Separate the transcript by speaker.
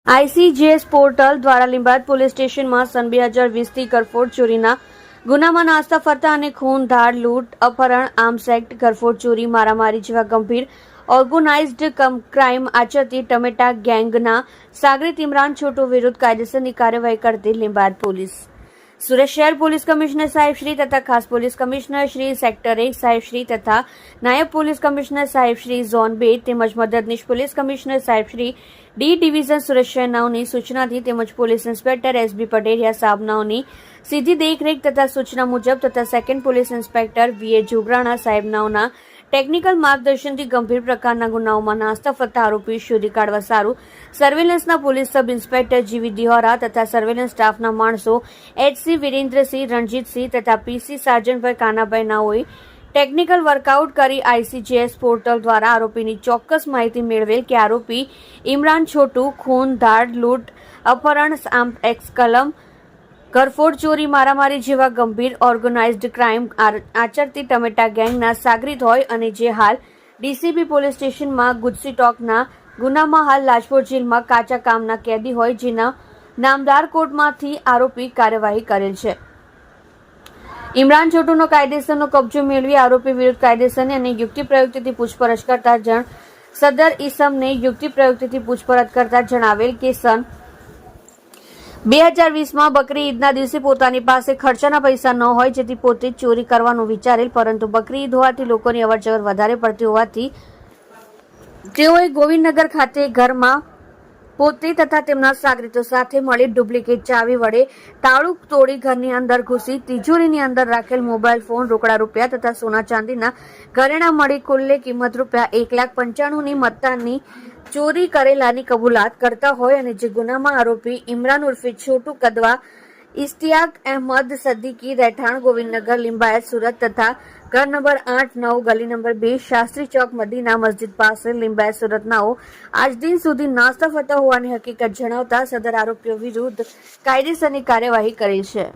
Speaker 1: આઈસીજેએસ portal દ્વારા લીંબાયત police સ્ટેશનમાં સન 2020થી કરફોડ ચોરીના ગુનામાં નાસ્તા ફરતા અને ખૂન, ધાડ, લૂંટ, અપહરણ, આર્મ્સ એક્ટ, કરફોડ ચોરી, મારામારી જેવા ગંભીર ઓર્ગેનાઇઝ્ડ ક્રાઇમ આચરતી ટમેટા ગેંગના સાગરીત ઇમરાન છોટુ વિરુદ્ધ કાયદેસરની કાર્યવાહી કરતી લીંબાયત પોલીસ સુરત શહેર પોલીસ કમિશનર સાહેબ શ્રી તથા ખાસ પોલીસ કમિશનર શ્રી સેક્ટર 1 સાહેબ શ્રી તથા નાયબ પોલીસ કમિશનર સાહેબ શ્રી ઝોન 2 તેમજ મદદનીશ પોલીસ કમિશનર સાહેબ શ્રી ડી ડિવિઝન સુરત શહેર નાઓની સૂચનાથી તેમજ પોલીસ ઇન્સ્પેક્ટર એસબી પટેલિયા સાહેબ નાઓની સીધી દેખરેખ તથા સૂચના મુજબ તથા સેકન્ડ પોલીસ ઇન્સ્પેક્ટર વીએ જોગરાણા સાહેબ નાઓના ટેકનિકલ માર્ગદર્શનથી ગંભીર પ્રકારના ગુનાઓમાં નાસ્તા ફરતા આરોપી શોધી કાઢવા સારું સર્વેલન્સના પોલીસ સબ ઇન્સ્પેક્ટર જીવી દિહોરા તથા સર્વેલન્સ સ્ટાફના માણસો એચસી વિરેન્દ્રસિંહ, રણજીતસિંહ તથા પીસી સાર્જનભાઈ કાનાભાઈ નાઓએ ટેકનિકલ વર્કઆઉટ કરી આઈસીજેએસ પોર્ટલ દ્વારા આરોપીની ચોક્કસ માહિતી મેળવેલ કે આરોપી ઇમરાન છોટુ ખૂન, ધાડ, લૂંટ, અપહરણ, આર્મ્સ એક્ટ કલમ, કરફોડ ચોરી, મારામારી જેવા ગંભીર ઓર્ગેનાઇઝ્ડ ક્રાઇમ આચરતી ટમેટા ગેંગના સાગરીત હોય અને જે હાલ ડીસીબી પોલીસ સ્ટેશનમાં ગુજસી ટોકના ગુનામાં હાલ લાજપોર જેલમાં કાચા કામના કેદી હોય જેના નામદાર કોર્ટમાંથી આરોપી કાર્યવાહી કરેલ છે. ઇમરાન છોટુનો કાયદેસરનો કબજો મેળવી આરોપી વિરુદ્ધ કાયદેસરની અને યુક્તિ પ્રયુક્તિથી પૂછપરછ કરતા સદર ઈસમને યુક્તિ પ્રયુક્તિથી પૂછપરછ કરતા જણાવેલ કે સન 2020માં બકરી ઈદના દિવસે પોતાની પાસે ખર્ચાના પૈસા ન હોય જેથી પોતે જ ચોરી કરવાનું વિચારેલ, પરંતુ બકરી ઈદ હોવાથી લોકોની અવરજવર વધારે પડતી હોવાથી તેઓએ ગોવિંદનગર ખાતે ઘરમાં પોતે તથા તેમના સાગરીતો સાથે મળી ડુપ્લિકેટ ચાવી વડે તાળું તોડી ઘરની અંદર ઘૂસી તિજોરીની અંદર રાખેલ મોબાઈલ ફોન, રોકડા રૂપિયા તથા સોના ચાંદીના ઘરેણા મળી કુલ્લે કિંમત રૂપિયા 1,95,ની મત્તાની ચોરી કરેલાની કબૂલાત કરતા હોય અને જે ગુનામાં આરોપી ઇમરાન ઉર્ફે છોટુ કદવા, ઇશ્તિયાક અહેમદ સદ્દીકી, રહેઠાણ ગોવિંદનગર, લીંબાયત, સુરત તથા ઘર નંબર 8-9, ગલી નંબર 2, શાસ્ત્રી ચોક, મદીના મસ્જિદ પાસે, લીંબાયત, સુરત નાઓ આજ દિન સુધી નાસ્તા ફરતા હોવાની હકીકત જણાવતા સદર આરોપીઓ વિરુદ્ધ કાયદેસરની કાર્યવાહી કરી છે.